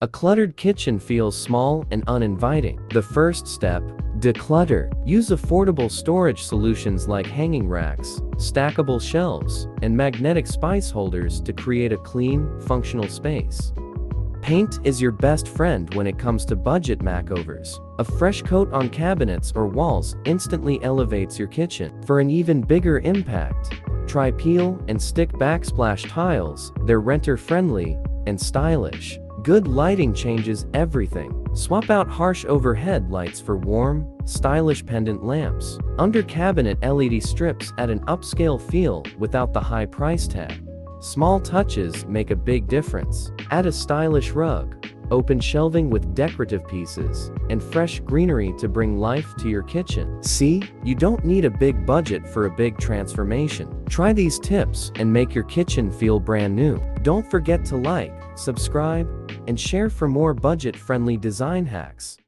A cluttered kitchen feels small and uninviting. The first step: declutter. Use affordable storage solutions like hanging racks, stackable shelves, and magnetic spice holders to create a clean, functional space. Paint is your best friend when it comes to budget makeovers. A fresh coat on cabinets or walls instantly elevates your kitchen. For an even bigger impact, try peel and stick backsplash tiles. They're renter-friendly and stylish. Good lighting changes everything. Swap out harsh overhead lights for warm, stylish pendant lamps. Under cabinet LED strips add an upscale feel without the high price tag. Small touches make a big difference. Add a stylish rug, open shelving with decorative pieces, and fresh greenery to bring life to your kitchen. See, you don't need a big budget for a big transformation. Try these tips and make your kitchen feel brand new. Don't forget to like, subscribe, and share for more budget-friendly design hacks.